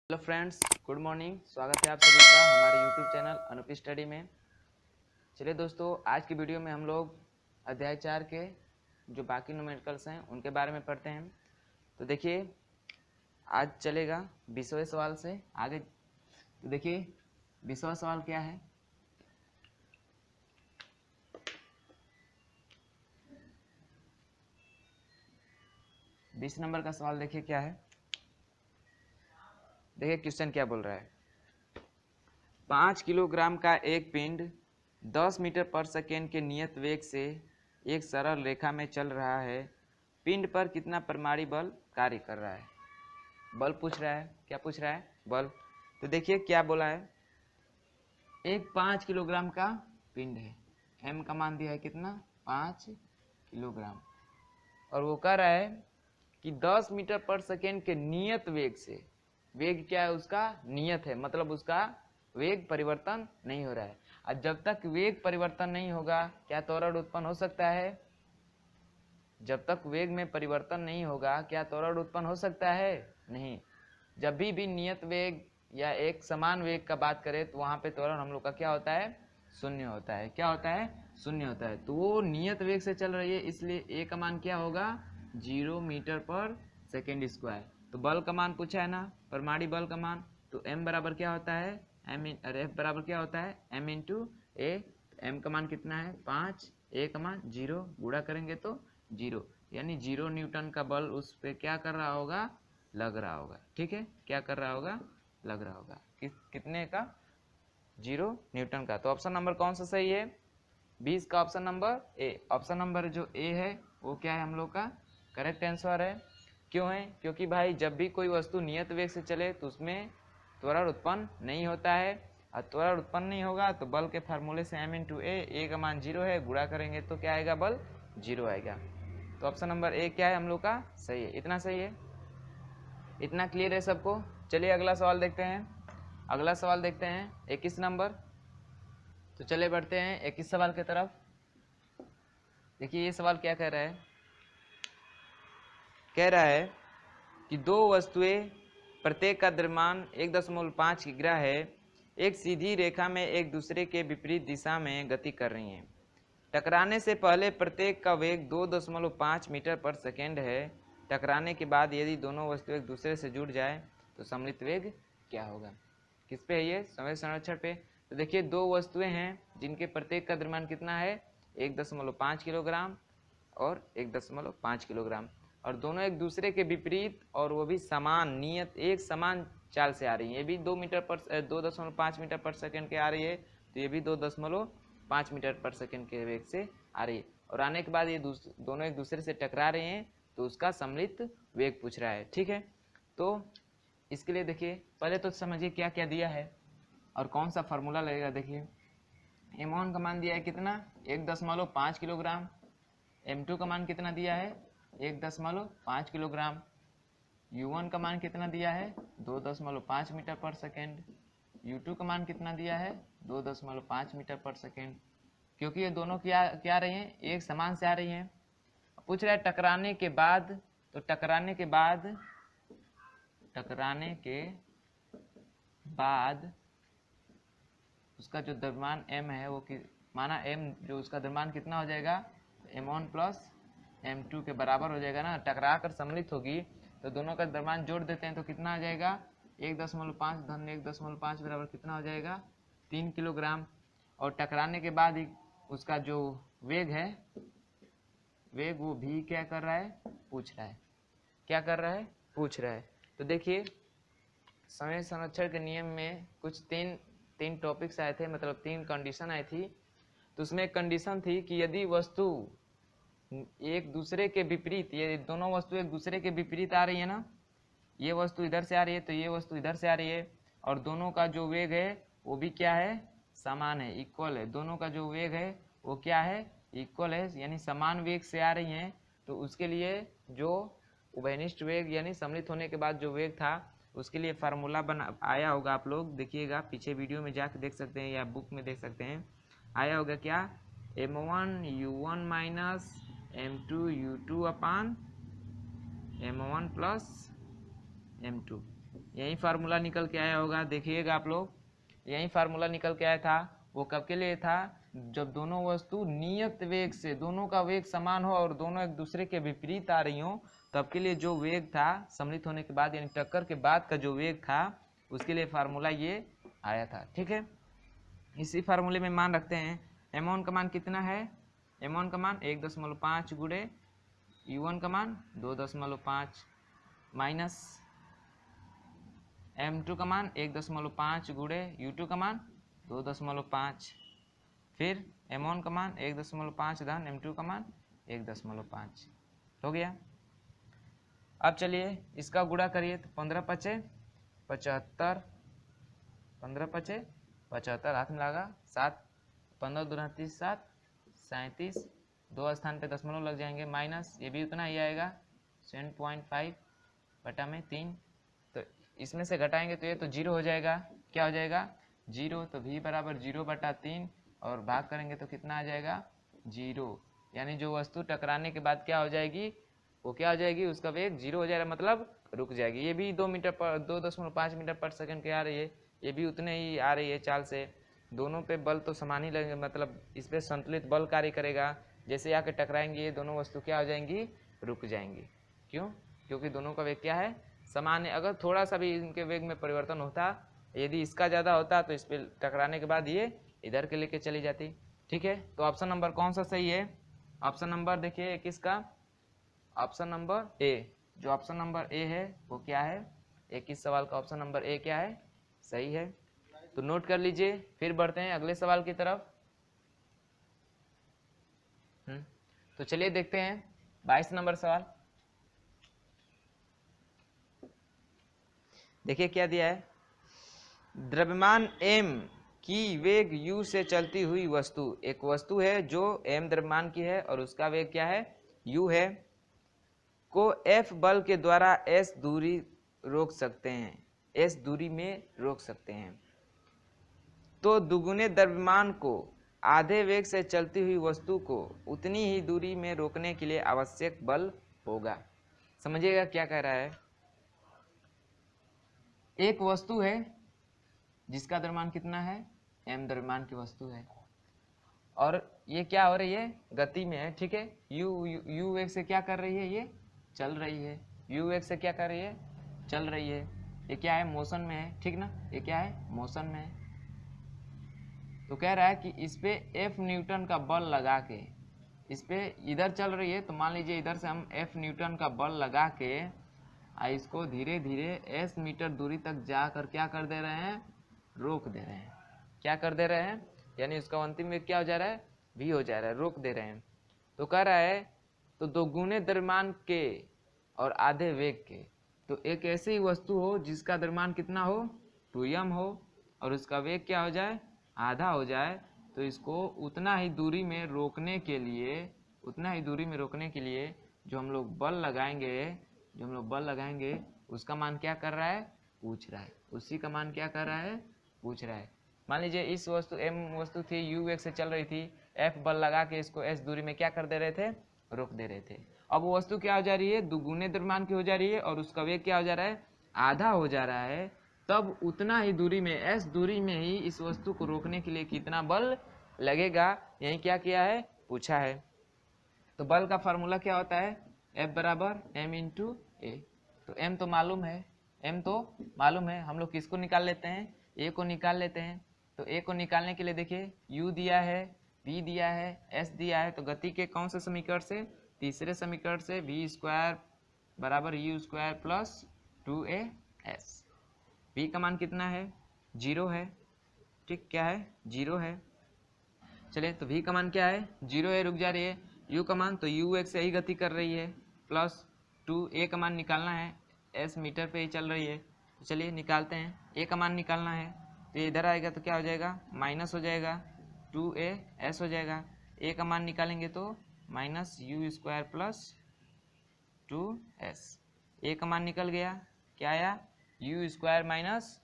Hello friends, good morning. स्वागत है आप सभी का हमारे यूट्यूब चैनल अनुप स्टडी में। चलिए दोस्तों, आज की वीडियो में हम लोग अध्याय 4 के जो बाकी न्यूमेरिकल्स हैं उनके बारे में पढ़ते हैं। तो देखिए, आज चलेगा 20वें सवाल से आगे। तो देखिए 20वां सवाल क्या है। बीस नंबर का सवाल देखिए क्या है। देखिए क्वेश्चन क्या बोल रहा है। 5 किलोग्राम का एक पिंड 10 मीटर पर सेकेंड के नियत वेग से एक सरल रेखा में चल रहा है। पिंड पर कितना परमाणु बल कार्य कर रहा है। बल पूछ रहा है। क्या पूछ रहा है? बल। तो देखिए क्या बोला है। एक 5 किलोग्राम का पिंड है। एम का मान दिया है कितना? 5 किलोग्राम। और वो कह रहा है कि 10 मीटर पर सेकेंड के नियत वेग से, वेग क्या है उसका? नियत है, मतलब उसका वेग परिवर्तन नहीं हो रहा है। और जब तक वेग परिवर्तन नहीं होगा क्या त्वरण उत्पन्न हो सकता है? जब तक वेग में परिवर्तन नहीं होगा क्या त्वरण उत्पन्न हो सकता है? नहीं। जब भी नियत वेग या एक समान वेग का बात करें तो वहां पे त्वरण हम लोग का क्या होता है? शून्य होता है। क्या होता है? शून्य होता है। तो वो नियत वेग से चल रही है, इसलिए ए का मान क्या होगा? 0 मीटर पर सेकेंड स्क्वायर। तो बल का मान पूछा है ना, परमाणु बल का मान। तो एम बराबर क्या होता है? एफ बराबर क्या होता है? एम इंटू ए। एम का मान कितना है? 5। ए का मान 0, गुणा करेंगे तो 0, यानी 0 न्यूटन का बल उस पे क्या कर रहा होगा? लग रहा होगा। ठीक है, क्या कर रहा होगा? लग रहा होगा। कितने का? 0 न्यूटन का। तो ऑप्शन नंबर कौन सा सही है? 20 का option number A. Option number जो ए है वो क्या है हम लोग का? करेक्ट आंसर है। क्यों है? क्योंकि भाई जब भी कोई वस्तु नियत वेग से चले तो उसमें त्वरण उत्पन्न नहीं होता है, और त्वरण उत्पन्न नहीं होगा तो बल के फार्मूले से एम इंटू ए का मान 0 है, गुणा करेंगे तो क्या आएगा? बल 0 आएगा। तो ऑप्शन नंबर ए क्या है हम लोग का? सही है। इतना सही है, इतना क्लियर है सबको। चलिए अगला सवाल देखते हैं। अगला सवाल देखते हैं 21 नंबर। तो चले बढ़ते हैं 21 सवाल की तरफ। देखिए ये सवाल क्या कह रहा है। कह रहा है कि दो वस्तुएं प्रत्येक का द्रव्यमान 1.5 किग्रा है, एक सीधी रेखा में एक दूसरे के विपरीत दिशा में गति कर रही हैं। टकराने से पहले प्रत्येक का वेग 2.5 मीटर पर सेकेंड है। टकराने के बाद यदि दोनों वस्तुएं एक दूसरे से जुड़ जाए तो सम्मिलित वेग क्या होगा? किस पे है ये? समय संरक्षण पे। तो देखिए दो वस्तुएं हैं जिनके प्रत्येक का द्रव्यमान कितना है? 1.5 किलोग्राम और 1.5 किलोग्राम, और दोनों एक दूसरे के विपरीत और वो भी समान नियत एक समान चाल से आ रही है। ये भी 2.5 मीटर पर सेकेंड के आ रही है, तो ये भी 2.5 मीटर पर सेकेंड के वेग से आ रही है। और आने के बाद ये दोनों एक दूसरे से टकरा रहे हैं, तो उसका सम्मिलित वेग पूछ रहा है। ठीक है, तो इसके लिए देखिए पहले तो समझिए क्या क्या दिया है और कौन सा फार्मूला लगेगा। देखिए M1 का मान दिया है कितना? 1.5 किलोग्राम। M2 का मान कितना दिया है? 1.5 किलोग्राम। U1 का मान कितना दिया है? 2.5 मीटर पर सेकेंड। U2 का मान कितना दिया है? 2.5 मीटर पर सेकेंड। क्योंकि ये दोनों क्या रही हैं? एक समान से आ रही हैं। पूछ रहा है टकराने के बाद, तो टकराने के बाद उसका जो द्रव्यमान m है वो माना m जो उसका द्रव्यमान कितना हो जाएगा? m1 प्लस m2 के बराबर हो जाएगा ना। टकरा कर सम्मिलित होगी तो दोनों का द्रव्यमान जोड़ देते हैं तो कितना आ जाएगा? 1.5 धन 1.5 बराबर कितना हो जाएगा? 3 किलोग्राम। और टकराने के बाद ही उसका जो वेग है, वेग वो भी क्या कर रहा है? पूछ रहा है। क्या कर रहा है? पूछ रहा है। तो देखिए समय संरक्षण के नियम में कुछ तीन टॉपिक्स आए थे, मतलब 3 कंडीशन आई थी। तो उसमें एक कंडीशन थी कि यदि वस्तु एक दूसरे के विपरीत, ये दोनों वस्तु एक दूसरे के विपरीत आ रही है ना, ये वस्तु इधर से आ रही है तो ये वस्तु इधर से आ रही है, और दोनों का जो वेग है वो भी क्या है? समान है, इक्वल है। दोनों का जो वेग है वो क्या है? इक्वल है, यानी समान वेग से आ रही हैं। तो उसके लिए जो उभयनिष्ठ वेग यानी सम्मिलित होने के बाद जो वेग था उसके लिए फार्मूला बना आया होगा। आप लोग देखिएगा, पीछे वीडियो में जाकर देख सकते हैं या बुक में देख सकते हैं। आया होगा क्या? M1 U1 minus M2 U2 अपान M1 प्लस M2। यही फार्मूला निकल के आया होगा, देखिएगा आप लोग, यही फार्मूला निकल के आया था। वो कब के लिए था? जब दोनों वस्तु नियत वेग से, दोनों का वेग समान हो और दोनों एक दूसरे के विपरीत आ रही हो, तब के लिए जो वेग था सम्मिलित होने के बाद यानी टक्कर के बाद का जो वेग था उसके लिए फार्मूला ये आया था। ठीक है, इसी फार्मूले में मान रखते हैं m1 का मान कितना है? m1 का मान 1.5 गुणे u1 का मान 2.5 माइनस m2 का मान 1.5 गुणे u2 का मान 2.5, फिर m1 का मान 1.5 धन m2 का मान 1.5 हो गया। अब चलिए इसका गुणा करिए तो 15 पचे 75, 15 पचे 75, हाथ में लगा 7, 15 दूना 30, 7 37, 2 स्थान पे दशमलव लग जाएंगे, माइनस ये भी उतना ही आएगा 7.5 बटा में 3, तो इसमें से घटाएंगे तो ये तो 0 हो जाएगा। क्या हो जाएगा? 0। तो v बराबर 0 बटा 3 और भाग करेंगे तो कितना आ जाएगा? 0। यानी जो वस्तु टकराने के बाद क्या हो जाएगी? वो क्या हो जाएगी? उसका वेग 0 हो जाएगा, मतलब रुक जाएगी। ये भी 2.5 मीटर पर सेकंड के आ रही है, ये भी उतने ही आ रही है चाल से। दोनों पे बल तो समान ही लगेंगे, मतलब इस पे संतुलित बल कार्य करेगा। जैसे आके टकराएंगे ये दोनों वस्तु क्या हो जाएंगी? रुक जाएंगी। क्यों? क्योंकि दोनों का वेग क्या है? समान है। अगर थोड़ा सा भी इनके वेग में परिवर्तन होता, यदि इसका ज़्यादा होता तो इस पर टकराने के बाद ये इधर के लेके चली जाती। ठीक है, तो ऑप्शन नंबर कौन सा सही है? ऑप्शन नंबर देखिए किसका? Option number A. जो ऑप्शन नंबर ए है वो क्या है? 21 सवाल का ऑप्शन नंबर ए क्या है? सही है। तो नोट कर लीजिए। फिर बढ़ते हैं अगले सवाल की तरफ। तो चलिए देखते हैं 22 नंबर सवाल। देखिए क्या दिया है। द्रव्यमान m की वेग u से चलती हुई वस्तु, एक वस्तु है जो m द्रव्यमान की है और उसका वेग क्या है? u है, को F बल के द्वारा s दूरी रोक सकते हैं, s दूरी में रोक सकते हैं। तो दुगुने द्रव्यमान को आधे वेग से चलती हुई वस्तु को उतनी ही दूरी में रोकने के लिए आवश्यक बल होगा। समझिएगा क्या कह रहा है। एक वस्तु है जिसका द्रव्यमान कितना है? m द्रव्यमान की वस्तु है और ये क्या हो रही है? गति में है। ठीक है, u वेग से क्या कर रही है? ये चल रही है। u वेग से क्या कर रही है? चल रही है। ये क्या है? मोशन में है। ठीक ना, ये क्या है? मोशन में है। तो कह रहा है कि इस पे F न्यूटन का बल लगा के, इस पे इधर चल रही है तो मान लीजिए इधर से हम F न्यूटन का बल लगा के इसको धीरे धीरे s मीटर दूरी तक जाकर क्या कर दे रहे हैं? रोक दे रहे हैं। क्या कर दे रहे हैं? यानी उसका अंतिम वेग क्या हो जा रहा है? v हो जा रहा है, रोक दे रहे हैं। तो कह रहा है तो दोगुने द्रव्यमान के और आधे वेग के, तो एक ऐसी वस्तु हो जिसका द्रव्यमान कितना हो? 2m हो और उसका वेग क्या हो जाए? आधा हो जाए, तो इसको उतना ही दूरी में रोकने के लिए, उतना ही दूरी में रोकने के लिए जो हम लोग बल लगाएंगे, उसका मान क्या कर रहा है? पूछ रहा है। उसी का मान क्या कर रहा है? पूछ रहा है। मान लीजिए इस वस्तु m वस्तु थी, u वेग से चल रही थी, f बल लगा के इसको s दूरी में क्या कर दे रहे थे? रोक दे रहे थे। अब वो वस्तु क्या हो जा रही है? दुगुने द्रव्यमान की हो जा रही है और उसका वेग क्या हो जा रहा है? आधा हो जा रहा है। तब उतना ही दूरी में, s दूरी में ही इस वस्तु को रोकने के लिए कितना बल लगेगा? यही क्या किया है? पूछा है। तो बल का फार्मूला क्या होता है? F बराबर m इंटू ए। तो m तो मालूम है, हम लोग किसको निकाल लेते हैं? a को निकाल लेते हैं। तो a को निकालने के लिए देखिए u दिया है, v दिया है, s दिया है। तो गति के कौन से समीकरण से? तीसरे समीकरण से v स्क्वायर बराबर u square plus 2as। v का मान कितना है? 0 है। ठीक, क्या है? 0 है। चलिए तो v का मान क्या है? 0 है, रुक जा रही है। u का मान तो u एक से ही गति कर रही है, प्लस 2a का मान निकालना है, s मीटर पे ही चल रही है। तो चलिए निकालते हैं। a का मान निकालना है तो ये इधर आएगा तो क्या हो जाएगा? माइनस हो जाएगा, 2as हो जाएगा। a का मान निकालेंगे तो minus u square plus 2s। a का मान निकल गया, क्या आया? u square minus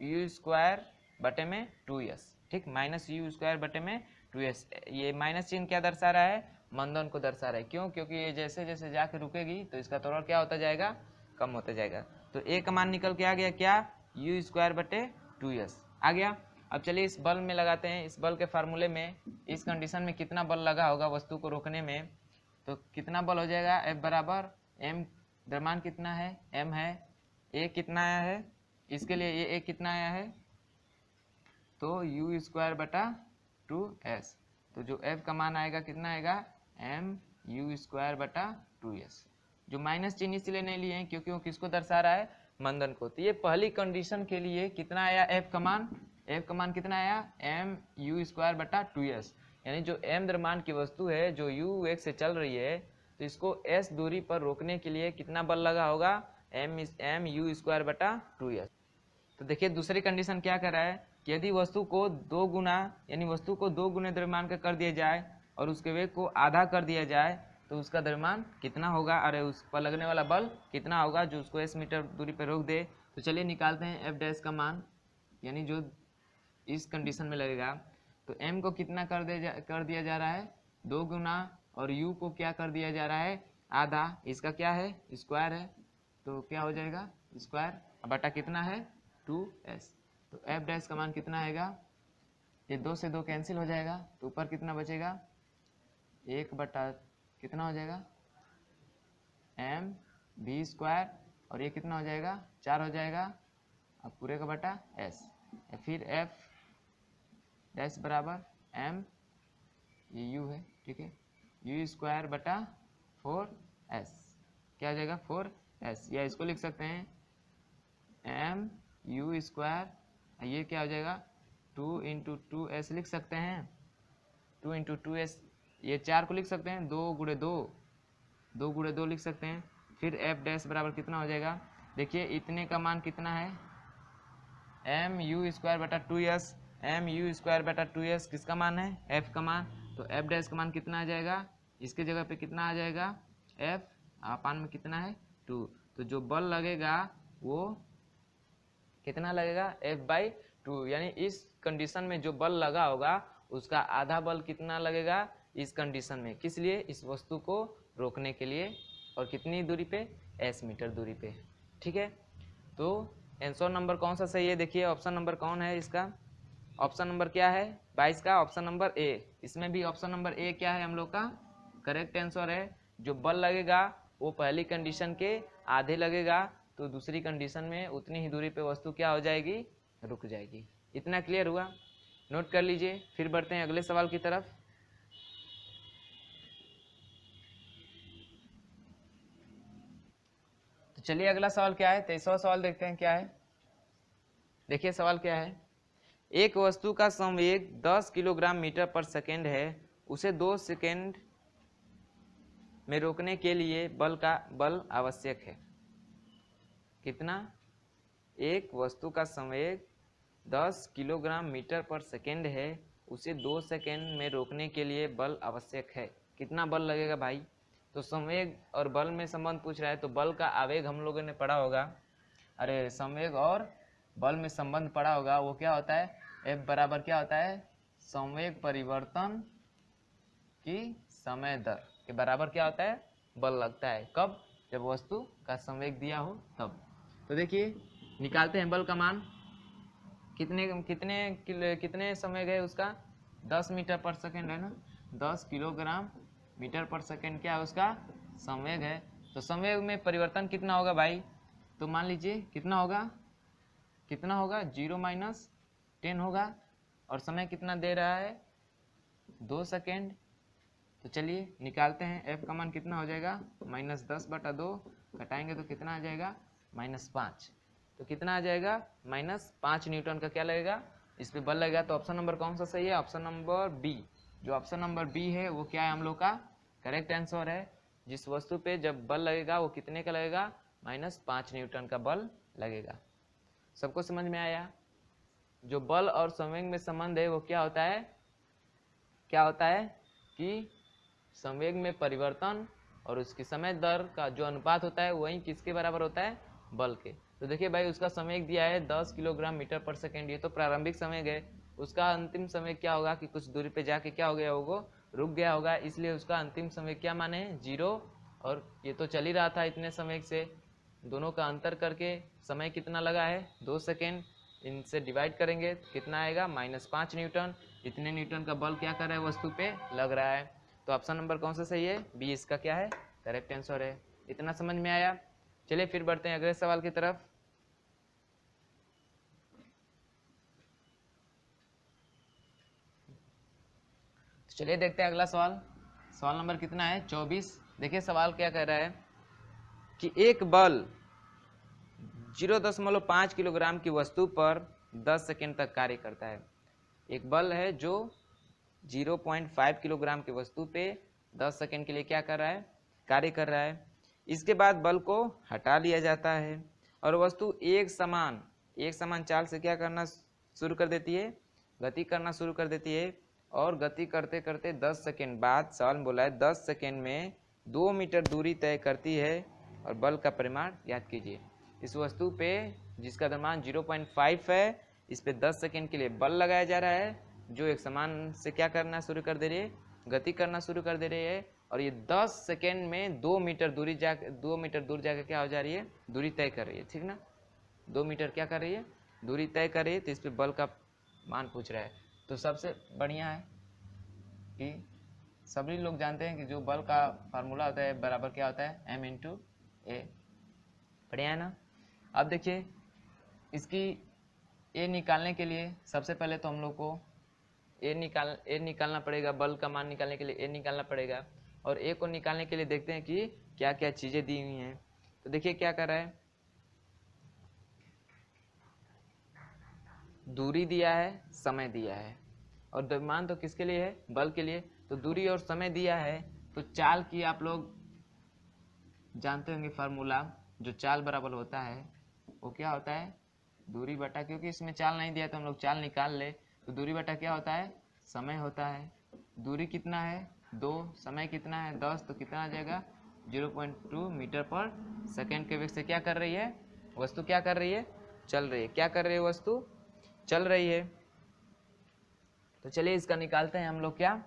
u square बटे में 2s। ठीक, माइनस u स्क्वायर बटे में 2s। ये माइनस चिन्ह क्या दर्शा रहा है? मंदन को दर्शा रहा है। क्यों? क्योंकि ये जैसे जैसे जाके रुकेगी तो इसका त्वरण क्या होता जाएगा? कम होता जाएगा। तो ए का मान निकल के आ गया क्या, यू स्क्वायर बटे 2s आ गया। अब चलिए इस बल में लगाते हैं, इस बल के फार्मूले में इस कंडीशन में कितना बल लगा होगा वस्तु को रोकने में, तो कितना बल हो जाएगा, F बराबर m, द्रव्यमान कितना है m है, a कितना आया है, इसके लिए ये a कितना आया है, तो यू स्क्वायर बटा 2s, तो जो F का मान आएगा कितना आएगा, m यू स्क्वायर बटा 2s। जो माइनस चिन्ह इसलिए नहीं लिए हैं क्योंकि वो किसको दर्शा रहा है, मंदन को। तो ये पहली कंडीशन के लिए कितना आया F का मान, F का मान कितना आया, m यू स्क्वायर बटा 2s, यानी जो m द्रव्यमान की वस्तु है जो u वेग से चल रही है, तो इसको s दूरी पर रोकने के लिए कितना बल लगा होगा, m यू स्क्वायर बटा 2s। तो देखिए दूसरी कंडीशन क्या कर रहा है कि यदि वस्तु को 2 गुना, यानी वस्तु को 2 गुने द्रव्यमान का कर दिया जाए और उसके वेग को आधा कर दिया जाए, तो उसका द्रव्यमान कितना होगा, अरे उस पर लगने वाला बल कितना होगा जो उसको s मीटर दूरी पर रोक दे। तो चलिए निकालते हैं F डैश का मान, यानी जो इस कंडीशन में लगेगा। तो m को कितना कर दिया जा रहा है, 2 गुना, और u को क्या कर दिया जा रहा है, आधा, इसका क्या है, स्क्वायर है, तो क्या हो जाएगा स्क्वायर बटा कितना है 2s। तो F डैश का मान कितना आएगा, ये 2 से 2 कैंसिल हो जाएगा, तो ऊपर कितना बचेगा, 1 बटा कितना हो जाएगा m v स्क्वायर, और ये कितना हो जाएगा 4 हो जाएगा, अब पूरे का बटा s, फिर F डैश बराबर m, ये u है, ठीक है, u स्क्वायर बटा 4s, क्या हो जाएगा 4s, या इसको लिख सकते हैं m u स्क्वायर, ये क्या हो जाएगा 2 इंटू 2s लिख सकते हैं, 2 इंटू 2s, ये 4 को लिख सकते हैं 2 गुणे 2 लिख सकते हैं। फिर F डैश बराबर कितना हो जाएगा, देखिए इतने का मान कितना है, m यू स्क्वायर बटा 2s, m यू स्क्वायर बटा 2s किसका मान है, F का मान, तो F डैश का मान कितना आ जाएगा, इसके जगह पे कितना आ जाएगा, F अपान में कितना है 2, तो जो बल लगेगा वो कितना लगेगा, F बाई 2, यानी इस कंडीशन में जो बल लगा होगा उसका आधा बल कितना लगेगा इस कंडीशन में, किस लिए, इस वस्तु को रोकने के लिए, और कितनी दूरी पे, s मीटर दूरी पे, ठीक है। तो आंसर नंबर कौन सा सही है, देखिए ऑप्शन नंबर कौन है इसका, ऑप्शन नंबर क्या है 22 का, ऑप्शन नंबर ए, इसमें भी ऑप्शन नंबर ए क्या है हम लोग का करेक्ट आंसर है। जो बल लगेगा वो पहली कंडीशन के आधे लगेगा, तो दूसरी कंडीशन में उतनी ही दूरी पे वस्तु क्या हो जाएगी, रुक जाएगी। इतना क्लियर हुआ, नोट कर लीजिए। फिर बढ़ते हैं अगले सवाल की तरफ। तो चलिए अगला सवाल क्या है, 23वां सवाल देखते हैं क्या है। देखिए सवाल क्या है, एक वस्तु का संवेग 10 किलोग्राम मीटर पर सेकेंड है, उसे 2 सेकेंड में रोकने के लिए बल आवश्यक है। कितना, एक वस्तु का संवेग 10 किलोग्राम मीटर पर सेकेंड है, उसे 2 सेकेंड में रोकने के लिए बल आवश्यक है। कितना बल लगेगा भाई, तो संवेग और बल में संबंध पूछ रहा है, तो बल का आवेग हम लोगों ने पढ़ा होगा, अरे संवेग और बल में संबंध पढ़ा होगा, वो क्या होता है, F बराबर क्या होता है, संवेग परिवर्तन की समय दर के बराबर क्या होता है, बल लगता है। कब, जब वस्तु का संवेग दिया हो तब। तो देखिए निकालते हैं बल का मान, कितने संवेग है उसका, 10 मीटर पर सेकेंड है ना, 10 किलोग्राम मीटर पर सेकेंड क्या है उसका संवेग है। तो संवेग में परिवर्तन कितना होगा भाई, तो मान लीजिए कितना होगा 0 माइनस 10 होगा, और समय कितना दे रहा है 2 सेकेंड। तो चलिए निकालते हैं, F का मान कितना हो जाएगा, -10 बटा 2, घटाएंगे तो कितना आ जाएगा -5, तो कितना आ जाएगा -5 न्यूटन का क्या लगेगा, इस पे बल लगेगा। तो ऑप्शन नंबर कौन सा सही है, ऑप्शन नंबर बी। जो ऑप्शन नंबर बी है वो क्या है हम लोग का करेक्ट आंसर है। जिस वस्तु पे जब बल लगेगा वो कितने का लगेगा, -5 न्यूटन का बल लगेगा। सबको समझ में आया। जो बल और संवेग में संबंध है वो क्या होता है कि संवेग में परिवर्तन और उसकी समय दर का जो अनुपात होता है वही किसके बराबर होता है, बल के। तो देखिए भाई उसका संवेग दिया है 10 किलोग्राम मीटर पर सेकेंड, ये तो प्रारंभिक संवेग है। उसका अंतिम संवेग क्या होगा कि कुछ दूरी पे जाके क्या हो गया होगा, रुक गया होगा, इसलिए उसका अंतिम संवेग क्या माने 0, और ये तो चल ही रहा था इतने संवेग से, दोनों का अंतर करके समय कितना लगा है 2 सेकेंड, इनसे डिवाइड करेंगे तो कितना आएगा -5 न्यूटन। इतने न्यूटन का बल क्या कर रहा है वस्तु पे लग रहा है। तो ऑप्शन नंबर कौन सा सही है, बी इसका क्या है करेक्ट आंसर है। इतना समझ में आया। चलिए फिर बढ़ते हैं अगले सवाल की तरफ। चलिए देखते हैं अगला सवाल। सवाल नंबर कितना है 24। देखिए सवाल क्या कह रहा है कि एक बल 0.5 किलोग्राम की वस्तु पर 10 सेकेंड तक कार्य करता है। एक बल है जो 0.5 किलोग्राम की वस्तु पे 10 सेकेंड के लिए क्या कर रहा है कार्य कर रहा है। इसके बाद बल को हटा लिया जाता है और वस्तु एक समान चाल से क्या करना शुरू कर देती है, गति करना शुरू कर देती है। और गति करते करते 10 सेकेंड बाद, सवाल में बोला है 10 सेकेंड में 2 मीटर दूरी तय करती है और बल का परिमाण याद कीजिए। इस वस्तु पे जिसका द्रव्यमान 0.5 है, इस पे 10 सेकेंड के लिए बल लगाया जा रहा है जो एक समान से क्या करना शुरू कर दे रही है, गति करना शुरू कर दे रही है। और ये 10 सेकेंड में 2 मीटर दूर जाकर क्या हो जा रही है, दूरी तय कर रही है, ठीक ना। 2 मीटर क्या कर रही है, दूरी तय कर रही है। तो इस पे बल का मान पूछ रहा है। तो सबसे बढ़िया है कि सभी लोग जानते हैं कि जो बल का फार्मूला होता है बराबर क्या होता है m×a। बढ़िया है ना। अब देखिए इसकी a निकालने के लिए सबसे पहले तो हम लोग को a निकालना पड़ेगा। बल का मान निकालने के लिए a निकालना पड़ेगा। और a को निकालने के लिए देखते हैं कि क्या क्या चीज़ें दी हुई हैं। तो देखिए क्या कर रहा है, दूरी दिया है, समय दिया है और द्रव्यमान तो किसके लिए है, बल के लिए। तो दूरी और समय दिया है तो चाल की आप लोग जानते होंगे फार्मूला, जो चाल बराबर होता है वो क्या होता है दूरी बटा, क्योंकि इसमें चाल नहीं दिया तो हम लोग चाल निकाल ले। तो दूरी बटा क्या होता है, समय होता है। दूरी कितना है 2, समय कितना है 10, तो कितना आ जाएगा 0.2 मीटर पर सेकेंड के वेग से क्या कर रही है वस्तु, क्या कर रही है चल रही है। क्या कर रही है वस्तु, चल रही है। तो चलिए इसका निकालते हैं हम लोग, क्या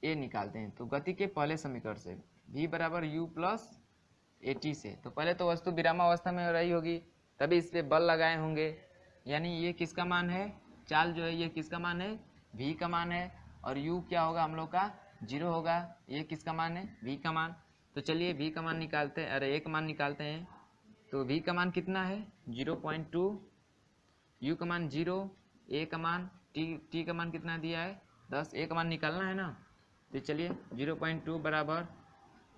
ए निकालते हैं। तो गति के पहले समीकरण से v बराबर u प्लस at से, तो पहले तो वस्तु विरामावस्था में हो रही होगी तभी इस पे बल लगाए होंगे। यानी ये किसका मान है, चाल जो है ये किसका मान है, v का मान है। और u क्या होगा हम लोग का 0 होगा। ये किसका मान है, v का मान। तो चलिए v का मान निकालते हैं, अरे a का मान निकालते हैं। तो v का मान कितना है 0.2, u का मान 0, a का मान t का मान कितना दिया है 10, a का मान निकालना है ना। तो चलिए 0.2 बराबर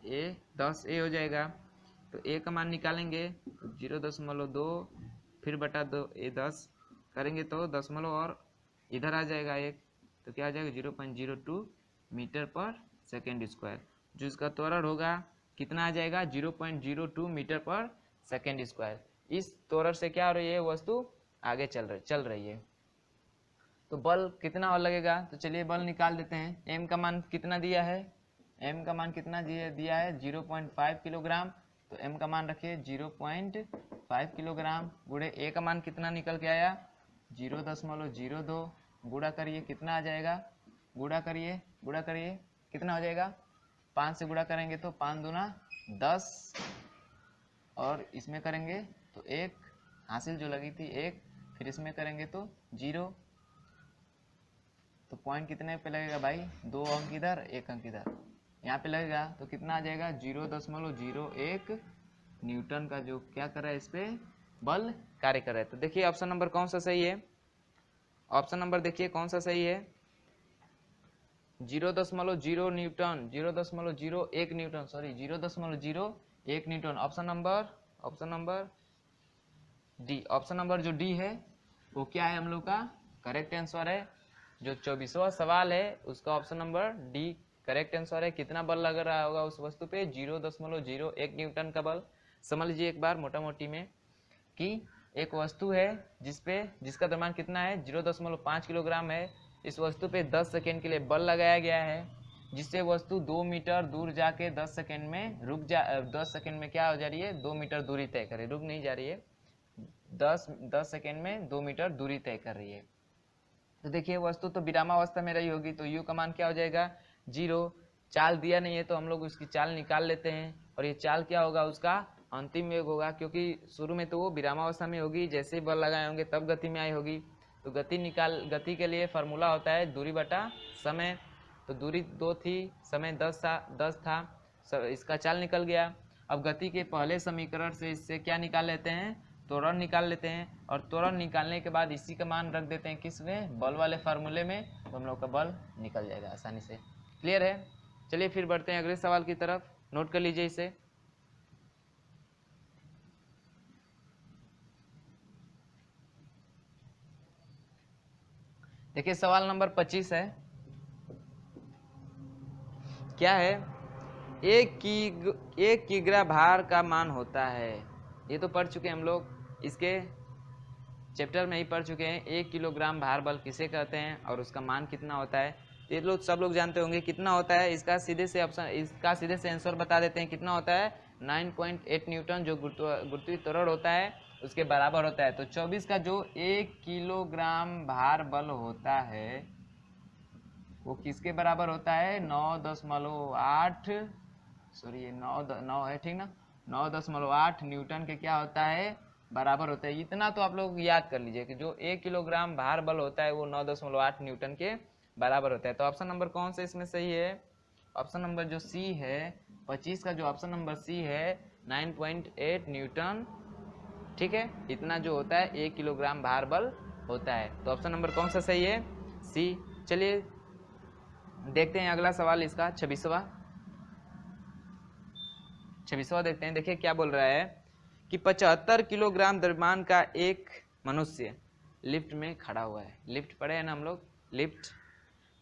a 10 a हो जाएगा। तो a का मान निकालेंगे तो 0.2 फिर बटा 2 a 10 करेंगे तो दशमलव और इधर आ जाएगा एक, तो क्या आ जाएगा 0.02 मीटर पर सेकेंड स्क्वायर। जो इसका त्वरण होगा कितना आ जाएगा 0.02 मीटर पर सेकेंड स्क्वायर। इस त्वरण से क्या हो रही है वस्तु आगे चल रही है। तो बल कितना और लगेगा, तो चलिए बल निकाल देते हैं। m का मान कितना दिया है, m का मान कितना दिया है 0.5 किलोग्राम। तो m का मान रखिए 0.5 किलोग्राम गुणे a का मान कितना निकल के आया 0.02, गुणा करिए कितना आ जाएगा, गुणा करिए कितना हो जाएगा, 5 से गुणा करेंगे तो 5 दूना 10 और इसमें करेंगे तो 1 हासिल जो लगी थी 1, फिर इसमें करेंगे तो 0। तो पॉइंट कितने पे लगेगा भाई, 2 अंक इधर 1 अंक इधर, यहाँ पे लगेगा तो कितना आ जाएगा 0.01 न्यूटन का जो क्या कर रहा है इस पे बल कार्य कर रहा है। तो देखिए ऑप्शन नंबर कौन सा सही है, ऑप्शन नंबर देखिए कौन सा सही है 0.0 Newton, 0.01 Newton, sorry 0.01 Newton. Option number D, option number जो डी है वो क्या है हम लोग का करेक्ट आंसर है। जो 24वां सवाल है उसका option number D correct answer है। कितना बल लग रहा होगा उस वस्तु पे 0.01 न्यूटन का बल। समझ लीजिए एक बार मोटा मोटी में कि एक वस्तु है जिसका द्रव्यमान कितना है 0.5 किलोग्राम है। इस वस्तु पे 10 सेकेंड के लिए बल लगाया गया है जिससे वस्तु 2 मीटर दूर जाके 10 सेकेंड में 10 सेकेंड में क्या हो जा रही है 2 मीटर दूरी तय कर रही है, रुक नहीं जा रही है, 10 सेकेंड में 2 मीटर दूरी तय कर रही है। तो देखिए वस्तु तो विरामावस्था में रही होगी तो u का मान क्या हो जाएगा 0, चाल दिया नहीं है तो हम लोग उसकी चाल निकाल लेते हैं, और ये चाल क्या होगा, उसका अंतिम वेग होगा, क्योंकि शुरू में तो वो विरामावस्था में होगी, जैसे ही बल लगाए होंगे तब गति में आई होगी। तो गति के लिए फार्मूला होता है दूरी बटा समय। तो दूरी 2 थी, समय 10 था, इसका चाल निकल गया। अब गति के पहले समीकरण से इससे क्या निकाल लेते हैं, त्वरण निकाल लेते हैं, और त्वरण निकालने के बाद इसी का मान रख देते हैं किस में, बल वाले फार्मूले में, तो हम लोग का बल निकल जाएगा आसानी से। क्लियर है? चलिए फिर बढ़ते हैं अगले सवाल की तरफ, नोट कर लीजिए इसे। देखिए सवाल नंबर 25 है, क्या है, एक किग्रा भार का मान होता है, ये तो पढ़ चुके हैं हम लोग, इसके चैप्टर में ही पढ़ चुके हैं। 1 किलोग्राम भार बल किसे कहते हैं और उसका मान कितना होता है, ये लोग सब लोग जानते होंगे कितना होता है। इसका सीधे से आंसर बता देते हैं, कितना होता है, 9.8 न्यूटन, जो गुरुत्वीय त्वरण होता है उसके बराबर होता है। तो 24 का जो 1 किलोग्राम भार बल होता है वो किसके बराबर होता है, 9.8, सॉरी ये 9 है, ठीक ना, 9.8 न्यूटन के क्या होता है, बराबर होता है। इतना तो आप लोग याद कर लीजिए कि जो 1 किलोग्राम भार बल होता है वो 9.8 न्यूटन के बराबर होता है। तो ऑप्शन नंबर कौन सा इसमें सही है, ऑप्शन नंबर जो सी है, 25 का जो ऑप्शन नंबर सी है 9.8 न्यूटन, ठीक है, इतना जो होता है 1 किलोग्राम भार बल होता है। तो ऑप्शन नंबर कौन सा सही है, सी। चलिए देखते हैं अगला सवाल, इसका 26वां देखते हैं। देखिए क्या बोल रहा है कि 75 किलोग्राम द्रव्यमान का एक मनुष्य लिफ्ट में खड़ा हुआ है। लिफ्ट पढ़े हैं ना हम लोग, लिफ्ट,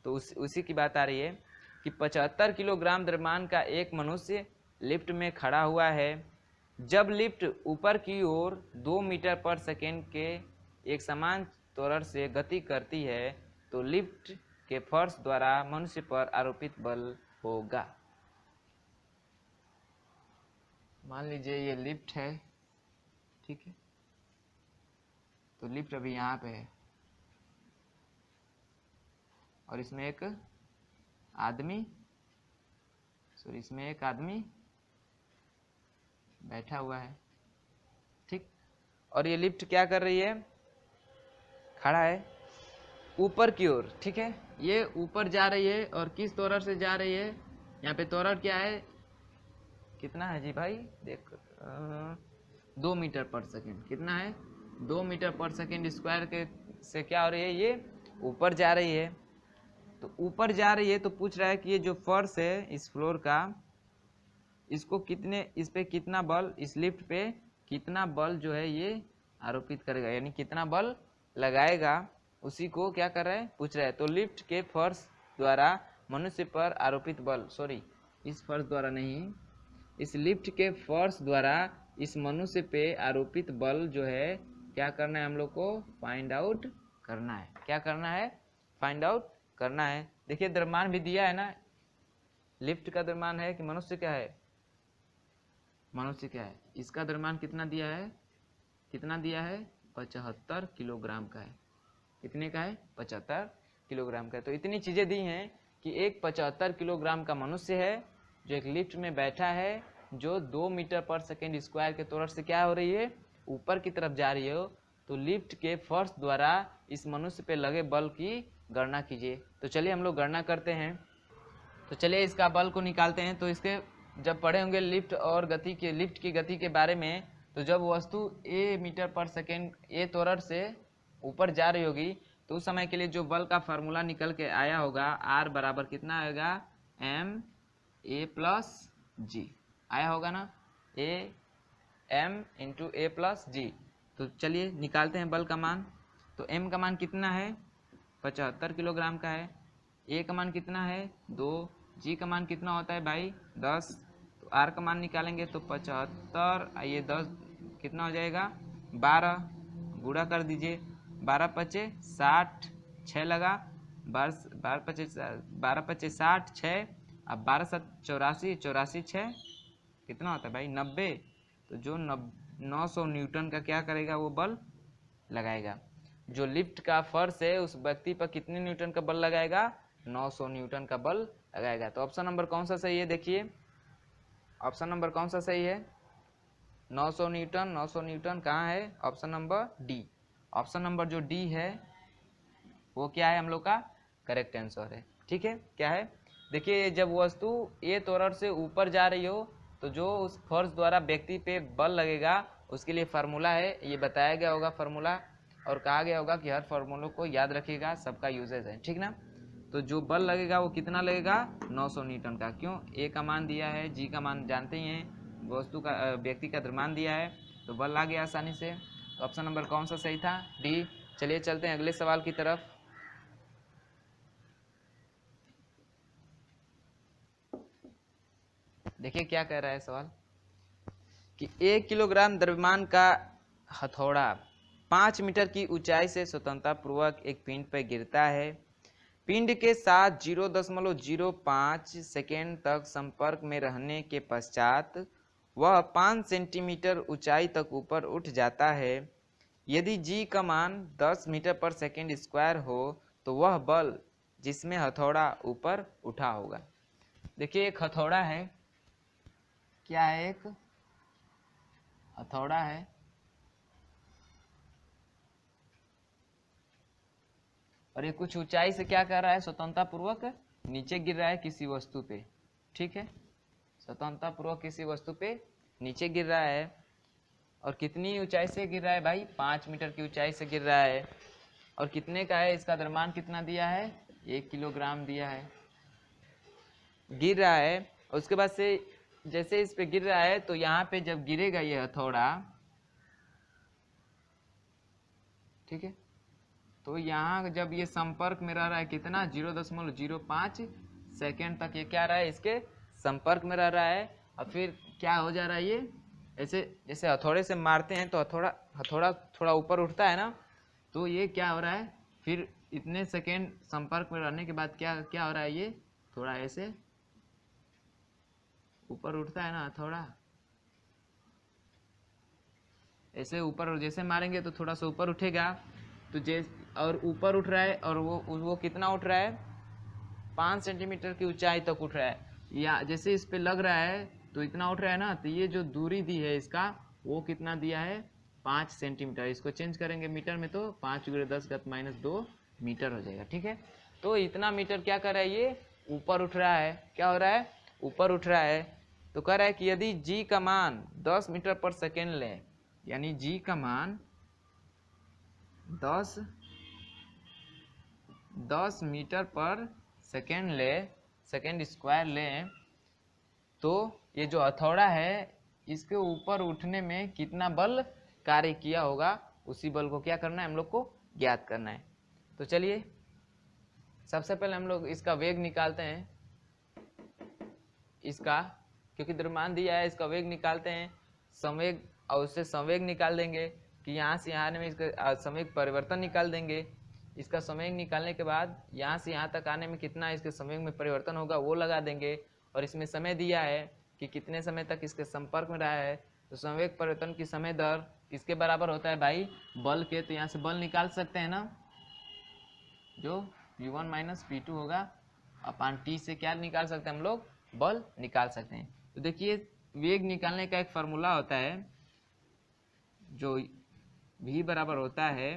तो उसी की बात आ रही है कि 75 किलोग्राम द्रव्यमान का एक मनुष्य लिफ्ट में खड़ा हुआ है। जब लिफ्ट ऊपर की ओर 2 मीटर पर सेकेंड के एक समान त्वरण से गति करती है तो लिफ्ट के फोर्स द्वारा मनुष्य पर आरोपित बल होगा। मान लीजिए ये लिफ्ट है, ठीक है, तो लिफ्ट अभी यहाँ पे है और इसमें एक आदमी बैठा हुआ है, ठीक, और ये लिफ्ट क्या कर रही है, खड़ा है ऊपर की ओर, ठीक है, ये ऊपर जा रही है और किस त्वरण से जा रही है, यहाँ पे त्वरण क्या है, कितना है जी भाई, देख 2 मीटर पर सेकेंड, कितना है, 2 मीटर पर सेकेंड स्क्वायर के से क्या हो रही है, ये ऊपर जा रही है। तो ऊपर जा रही है तो पूछ रहा है कि ये जो फर्श है इस फ्लोर का, इसको इस पे कितना बल, इस लिफ्ट पे कितना बल जो है ये आरोपित करेगा, यानी कितना बल लगाएगा, उसी को क्या कर रहा है, पूछ रहा है। तो लिफ्ट के फोर्स द्वारा मनुष्य पर आरोपित बल, सॉरी इस फोर्स द्वारा नहीं, इस लिफ्ट के फोर्स द्वारा इस मनुष्य पे आरोपित बल जो है क्या करना है, हम लोग को फाइंड आउट करना है। क्या करना है, फाइंड आउट करना है। देखिए द्रव्यमान भी दिया है ना, लिफ्ट का द्रव्यमान है कि मनुष्य क्या है, मनुष्य क्या है, इसका द्रव्यमान कितना दिया है, 75 किलोग्राम का है। कितने का है, 75 किलोग्राम का है। तो इतनी चीजें दी हैं कि एक 75 किलोग्राम का मनुष्य है जो एक लिफ्ट में बैठा है, जो 2 मीटर पर सेकेंड स्क्वायर के त्वरण से क्या हो रही है, ऊपर की तरफ जा रही है। तो लिफ्ट के फोर्स द्वारा इस मनुष्य पे लगे बल की गणना कीजिए। तो चलिए हम लोग गणना करते हैं। तो चलिए इसका बल को निकालते हैं। तो इसके जब पढ़े होंगे लिफ्ट की गति के बारे में, तो जब वस्तु a मीटर पर सेकेंड a त्वरण से ऊपर जा रही होगी तो उस समय के लिए जो बल का फार्मूला निकल के आया होगा, r बराबर कितना आएगा, m a प्लस जी आया होगा ना, m इंटू a प्लस जी। तो चलिए निकालते हैं बल का मान। तो m का मान कितना है, 75 किलोग्राम का है, a का मान कितना है 2, g का मान कितना होता है भाई 10, तो r का मान निकालेंगे तो 75, आइए 10 कितना हो जाएगा 12, गुणा कर दीजिए, 12 पचे 60, 6 लगा, 12 पचे 60, 6, अब 12 7 84, 84 6 कितना होता है भाई 90। तो जो 900 न्यूटन का क्या करेगा, वो बल लगाएगा। जो लिफ्ट का फर्श है उस व्यक्ति पर कितने न्यूटन का बल लगाएगा, 900 न्यूटन का बल लगाएगा। तो ऑप्शन नंबर कौन सा सही है, देखिए ऑप्शन नंबर कौन सा सही है, 900 न्यूटन। 900 न्यूटन कहाँ है, option number D. Option number जो डी है वो क्या है हम लोग का करेक्ट आंसर है। ठीक है, क्या है, देखिए जब वस्तु ए त्वरण से ऊपर जा रही हो तो जो उस फोर्स द्वारा व्यक्ति पे बल लगेगा उसके लिए फार्मूला है, ये बताया गया होगा फार्मूला, और कहा गया होगा कि हर फार्मूलों को याद रखिएगा, सबका यूजेज है, ठीक ना। तो जो बल लगेगा वो कितना लगेगा, 900 न्यूटन का। क्यों, ए का मान दिया है, जी का मान जानते ही हैं, वस्तु का व्यक्ति का द्रव्यमान दिया है, तो बल आ गया आसानी से। तो ऑप्शन नंबर कौन सा सही था, डी। चलिए चलते हैं अगले सवाल की तरफ। देखिए क्या कह रहा है सवाल कि 1 किलोग्राम द्रव्यमान का हथौड़ा 5 मीटर की ऊंचाई से स्वतंत्रतापूर्वक एक पिंड पर गिरता है। पिंड के साथ 0.05 सेकेंड तक संपर्क में रहने के पश्चात वह 5 सेंटीमीटर ऊंचाई तक ऊपर उठ जाता है। यदि जी का मान 10 मीटर पर सेकेंड स्क्वायर हो तो वह बल जिसमें हथौड़ा ऊपर उठा होगा। देखिए एक हथौड़ा है, क्या है, एक हथौड़ा है और ये कुछ ऊंचाई से क्या कर रहा है, स्वतंत्रतापूर्वक नीचे गिर रहा है किसी वस्तु पे। ठीक है, स्वतंत्रतापूर्वक किसी वस्तु पे नीचे गिर रहा है, और कितनी ऊंचाई से गिर रहा है भाई, 5 मीटर की ऊंचाई से गिर रहा है, और कितने का है, इसका द्रव्यमान कितना दिया है, 1 किलोग्राम दिया है, गिर रहा है। और उसके बाद से जैसे इस पे गिर रहा है तो यहाँ पे जब गिरेगा ये हथौड़ा, ठीक है, तो यहाँ जब ये संपर्क में रह रहा है कितना, 0.05 सेकेंड तक ये क्या रहा है, इसके संपर्क में रह रहा है, और फिर क्या हो जा रहा है, ये ऐसे जैसे हथौड़े से मारते हैं तो हथौड़ा थोड़ा ऊपर उठता है ना, तो ये क्या हो रहा है, फिर इतने सेकेंड संपर्क में रहने के बाद क्या क्या हो रहा है, ये थोड़ा ऐसे ऊपर उठता है ना हथौड़ा, ऐसे ऊपर जैसे मारेंगे तो थोड़ा सा ऊपर उठेगा, तो और ऊपर उठ रहा है, और वो कितना उठ रहा है, 5 सेंटीमीटर की ऊंचाई तक उठ रहा है, या जैसे इस पे लग रहा है तो इतना उठ रहा है ना, तो ये जो दूरी दी है इसका वो कितना दिया है, 5 सेंटीमीटर। इसको चेंज करेंगे मीटर में तो 5 × 10⁻2 मीटर हो जाएगा। ठीक है, तो इतना मीटर क्या कर रहा है, ये ऊपर उठ रहा है, क्या हो रहा है, ऊपर उठ रहा है। तो कह रहा है कि यदि जी का मान 10 मीटर पर सेकेंड लें, यानी जी का मान 10 मीटर पर सेकेंड ले, सेकेंड स्क्वायर लें, तो ये जो हथौड़ा है इसके ऊपर उठने में कितना बल कार्य किया होगा, उसी बल को क्या करना है, हम लोग को ज्ञात करना है। तो चलिए सबसे पहले हम लोग इसका वेग निकालते हैं, इसका क्योंकि द्रव्यमान दिया है, इसका वेग निकालते हैं, संवेग, और उससे संवेग निकाल देंगे कि यहाँ से यहाँ आने में इसका संवेग परिवर्तन निकाल देंगे। इसका संवेग निकालने के बाद यहाँ से यहाँ तक आने में कितना इसके संवेग में परिवर्तन होगा वो लगा देंगे, और इसमें समय दिया है कि कितने समय तक इसके संपर्क में रहा है, तो संवेग परिवर्तन की समय दर किसके बराबर होता है भाई, बल के। तो यहाँ से बल निकाल सकते हैं ना, जो P1 - P2 होगा अपान T से क्या निकाल सकते हैं हम लोग, बल निकाल सकते हैं। तो देखिए वेग निकालने का एक फार्मूला होता है जो v बराबर होता है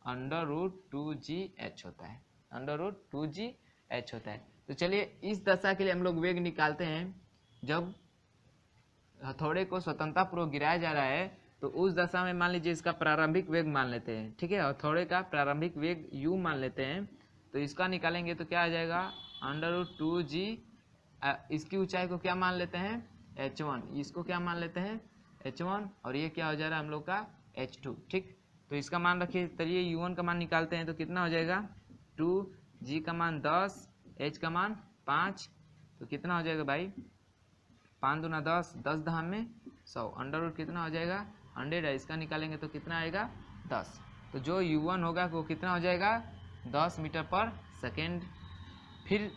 √2gh होता है, √2gh होता है। तो चलिए इस दशा के लिए हम लोग वेग निकालते हैं, जब हथौड़े को स्वतंत्रतापूर्वक गिराया जा रहा है तो उस दशा में मान लीजिए इसका प्रारंभिक वेग मान लेते हैं, ठीक है, हथौड़े का प्रारंभिक वेग u मान लेते हैं, तो इसका निकालेंगे तो क्या आ जाएगा, √2g, इसकी ऊंचाई को क्या मान लेते हैं, h1, इसको क्या मान लेते हैं, h1, और ये क्या हो जा रहा है हम लोग का h2। ठीक, तो इसका मान रखिए, चलिए u1 का मान निकालते हैं तो कितना हो जाएगा, 2, g का मान 10, h का मान 5, तो कितना हो जाएगा भाई, 5 दूना 10, 10 धाम में 100, अंडर रूट कितना हो जाएगा 100 है, इसका निकालेंगे तो कितना आएगा 10। तो जो u1 होगा वो कितना हो जाएगा 10 मीटर पर सेकेंड। फिर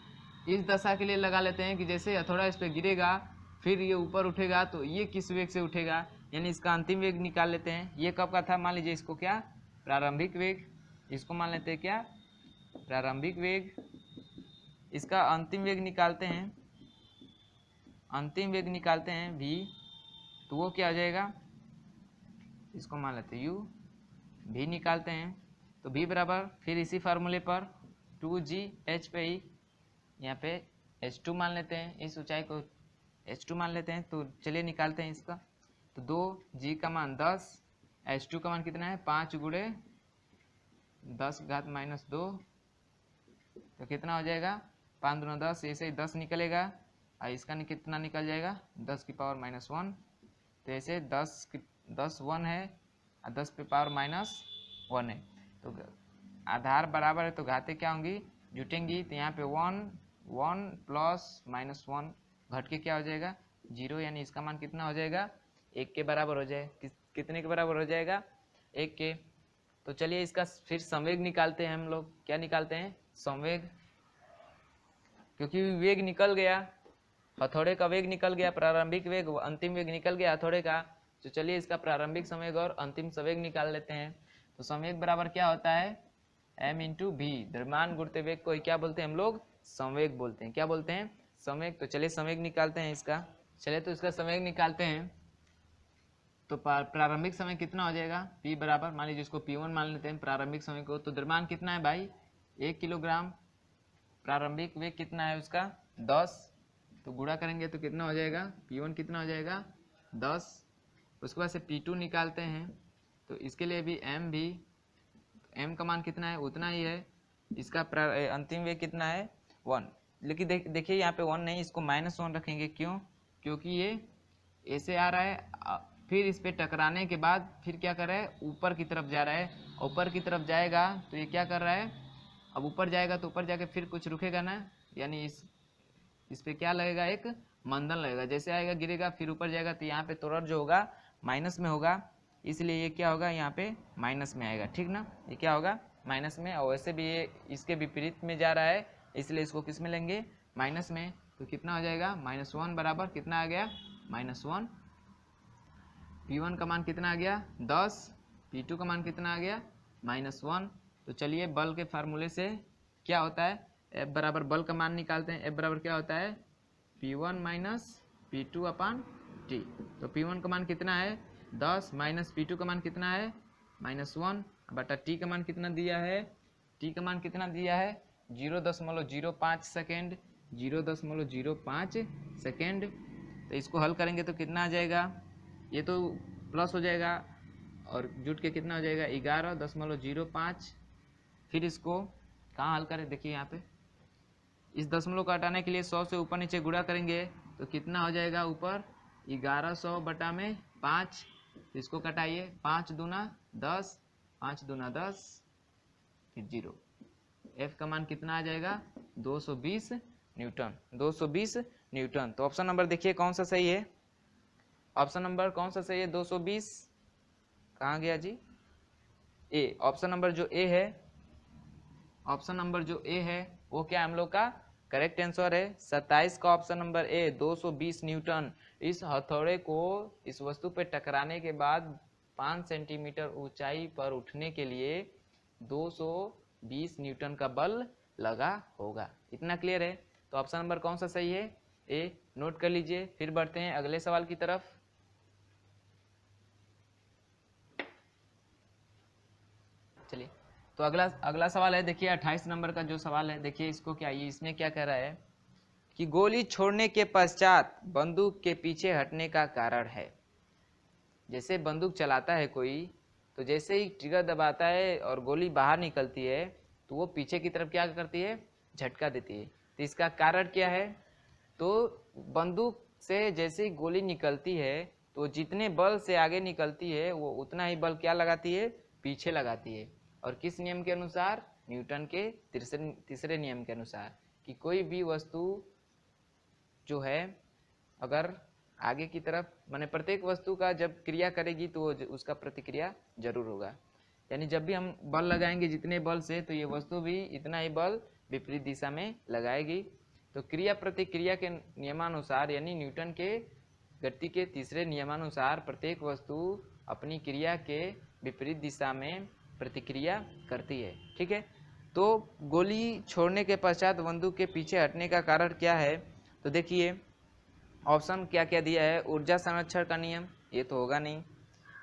इस दशा के लिए लगा लेते हैं कि जैसे हथौड़ा इस पर गिरेगा फिर ये ऊपर उठेगा, तो ये किस वेग से उठेगा, यानी इसका अंतिम वेग निकाल लेते हैं। ये कब का था, मान लीजिए इसको क्या प्रारंभिक वेग, इसको मान लेते हैं क्या प्रारंभिक वेग, इसका अंतिम वेग निकालते हैं, अंतिम वेग निकालते हैं v, तो वो क्या हो जाएगा, इसको मान लेते हैं u, v निकालते हैं तो v बराबर फिर इसी फार्मूले पर 2g h पे ही यहाँ पे h2 मान लेते हैं, इस ऊंचाई को h2 मान लेते हैं। तो चलिए निकालते हैं इसका। तो 2g का मान 10, h2 का मान कितना है 5 गुणे 10 घात माइनस 2, तो कितना हो जाएगा 5 दूना 10, ऐसे ही 10 निकलेगा और इसका कितना निकल जाएगा 10 की पावर माइनस 1। तो ऐसे 10 1 है और 10 पे पावर माइनस 1 है, तो आधार बराबर है तो घातें क्या होंगी, जुटेंगी। तो यहाँ पे 1 प्लस माइनस 1 घट के क्या हो जाएगा 0, यानी इसका मान कितना हो जाएगा 1 के बराबर हो जाए। कितने के बराबर हो जाएगा 1 के। तो चलिए इसका फिर संवेग निकालते हैं हम लोग। क्या निकालते हैं संवेग, क्योंकि वेग निकल गया, हथौड़े का वेग निकल गया, प्रारंभिक वेग अंतिम वेग निकल गया हथौड़े का। तो चलिए इसका प्रारंभिक संवेग और अंतिम संवेग निकाल लेते हैं। तो संवेग बराबर क्या होता है m इंटू भी, द्रव्यमान गुरुत्व वेग को क्या बोलते हैं हम लोग संवेग बोलते हैं। क्या बोलते हैं संवेग। तो चलिए संवेग निकालते हैं इसका। चलिए तो इसका संवेग निकालते हैं। तो प्रारंभिक समय कितना हो जाएगा p बराबर, मान लीजिए इसको p1 मान लेते हैं प्रारंभिक समय को। तो द्रव्यमान कितना है भाई 1 किलोग्राम, प्रारंभिक वेग कितना है उसका 10, तो गुणा करेंगे तो कितना हो जाएगा p1 कितना हो जाएगा 10। उसके बाद से p2 निकालते हैं, तो इसके लिए भी m का मान कितना है उतना ही है, इसका अंतिम वेग कितना है 1। लेकिन देखिए यहाँ पे 1 नहीं, इसको -1 रखेंगे। क्यों, क्योंकि ये ऐसे आ रहा है, फिर इस पे टकराने के बाद फिर क्या कर रहा है ऊपर की तरफ जा रहा है, ऊपर की तरफ जाएगा तो ये क्या कर रहा है, अब ऊपर जाएगा तो ऊपर जाके फिर कुछ रुकेगा ना, यानी इस पे क्या लगेगा एक मंदन लगेगा, जैसे आएगा गिरेगा फिर ऊपर जाएगा, तो यहाँ पे त्वरण जो होगा माइनस में होगा, इसलिए ये क्या होगा यहाँ पे माइनस में आएगा। ठीक ना, ये क्या होगा माइनस में। और वैसे भी ये इसके विपरीत में जा रहा है, इसलिए इसको किस में लेंगे माइनस में। तो कितना हो जाएगा -1 बराबर कितना आ गया -1। p1 का मान कितना आ गया 10, p2 का मान कितना आ गया -1। तो चलिए बल के फार्मूले से क्या होता है F बराबर बल का मान निकालते हैं। F बराबर क्या होता है p1 माइनस p2 अपान t। तो p1 का मान कितना है 10 माइनस p2 का मान कितना है -1 बटा t का मान कितना दिया है, t का मान कितना दिया है 0.05 सेकेंड, 0.05 सेकेंड। तो इसको हल करेंगे तो कितना आ जाएगा, ये तो प्लस हो जाएगा और जुट के कितना हो जाएगा 11.05। फिर इसको कहाँ हल करें, देखिए यहाँ पे इस दशमलव को हटाने के लिए 100 से ऊपर नीचे गुणा करेंगे तो कितना हो जाएगा ऊपर 1100 बटा में 5। तो इसको कटाइए 5 दूना 10, 5 दूना 10 फिर 0। F का मान कितना आ जाएगा 220 न्यूटन, 220 न्यूटन। तो ऑप्शन नंबर देखिए कौन सा सही है, ऑप्शन नंबर कौन सा सही है 220 कहाँ गया जी ए। ऑप्शन नंबर जो ए है, ऑप्शन नंबर जो ए है वो क्या हम लोग का करेक्ट आंसर है। 27 का ऑप्शन नंबर ए 220 न्यूटन। इस हथौड़े को इस वस्तु पे टकराने के बाद 5 सेंटीमीटर ऊंचाई पर उठने के लिए 220 न्यूटन का बल लगा होगा। इतना क्लियर है। तो ऑप्शन नंबर कौन सा सही है ए, नोट कर लीजिए। फिर बढ़ते हैं अगले सवाल की तरफ। चलिए तो अगला सवाल है, देखिए 28 नंबर का जो सवाल है, देखिए इसको क्या, ये इसमें क्या कह रहा है कि गोली छोड़ने के पश्चात बंदूक के पीछे हटने का कारण है। जैसे बंदूक चलाता है कोई, तो जैसे ही ट्रिगर दबाता है और गोली बाहर निकलती है तो वो पीछे की तरफ क्या करती है झटका देती है। तो इसका कारण क्या है, तो बंदूक से जैसे ही गोली निकलती है तो जितने बल से आगे निकलती है वो उतना ही बल क्या लगाती है पीछे लगाती है। और किस नियम के अनुसार, न्यूटन के तीसरे नियम के अनुसार, कि कोई भी वस्तु जो है अगर आगे की तरफ, माने प्रत्येक वस्तु का जब क्रिया करेगी तो उसका प्रतिक्रिया जरूर होगा। यानी जब भी हम बल लगाएंगे जितने बल से, तो ये वस्तु भी इतना ही बल विपरीत दिशा में लगाएगी। तो क्रिया प्रतिक्रिया के नियमानुसार, यानी न्यूटन के गति के तीसरे नियमानुसार, प्रत्येक वस्तु अपनी क्रिया के विपरीत दिशा में प्रतिक्रिया करती है। ठीक है, तो गोली छोड़ने के पश्चात बंदूक के पीछे हटने का कारण क्या है? तो देखिए ऑप्शन क्या क्या दिया है। ऊर्जा संरक्षण का नियम, ये तो होगा नहीं।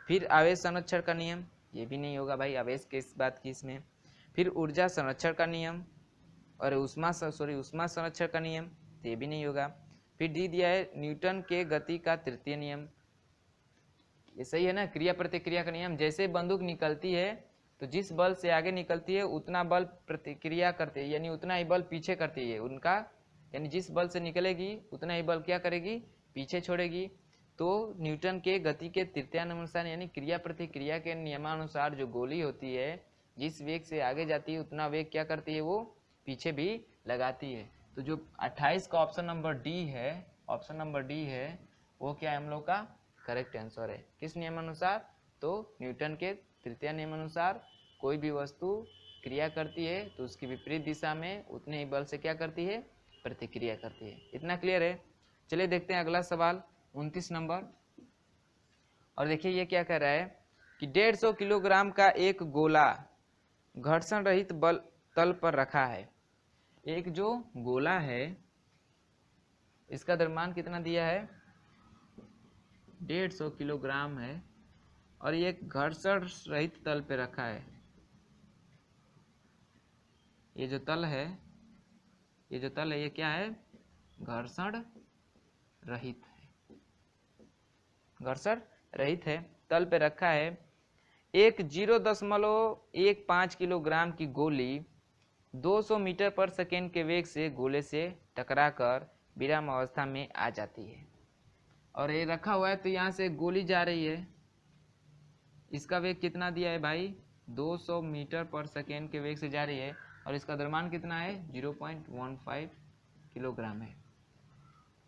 फिर आवेश संरक्षण का नियम, ये भी नहीं होगा भाई, आवेश किस बात की इसमें। फिर ऊर्जा संरक्षण का नियम और उष्मा संरक्षण का नियम, तो ये भी नहीं होगा। फिर डी दिया है न्यूटन के गति का तृतीय नियम, ये सही है ना। क्रिया प्रतिक्रिया का नियम, जैसे बंदूक निकलती है तो जिस बल से आगे निकलती है उतना बल प्रतिक्रिया करते हैं, यानी उतना ही बल पीछे करती है उनका, यानी जिस बल से निकलेगी उतना ही बल क्या करेगी, पीछे छोड़ेगी। तो न्यूटन के गति के तृतीय नियमानुसार यानी क्रिया प्रतिक्रिया के नियमानुसार जो गोली होती है जिस वेग से आगे जाती है उतना वेग क्या करती है, वो पीछे भी लगाती है। तो जो 28 का ऑप्शन नंबर डी है, ऑप्शन नंबर डी है वो क्या है हम लोग का करेक्ट आंसर है। किस नियमानुसार? तो न्यूटन के तृतीय नियमानुसार कोई भी वस्तु क्रिया करती है तो उसकी विपरीत दिशा में उतने ही बल से क्या करती है, प्रतिक्रिया करती है। इतना क्लियर है? चलिए देखते हैं अगला सवाल 29 नंबर। और देखिए ये क्या कह रहा है कि 150 किलोग्राम का एक गोला घर्षण रहित बल तल पर रखा है। एक जो गोला है इसका द्रव्यमान कितना दिया है, 150 किलोग्राम है और ये घर्षण रहित तल पे रखा है। ये जो तल है, ये जो तल है ये क्या है, घर्षण रहित है, घर्षण रहित है, तल पे रखा है। एक 0.15 किलोग्राम की गोली 200 मीटर पर सेकेंड के वेग से गोले से टकराकर विराम अवस्था में आ जाती है। और ये रखा हुआ है तो यहाँ से गोली जा रही है, इसका वेग कितना दिया है भाई, 200 मीटर पर सेकेंड के वेग से जा रही है और इसका द्रव्यमान कितना है, 0.15 किलोग्राम है।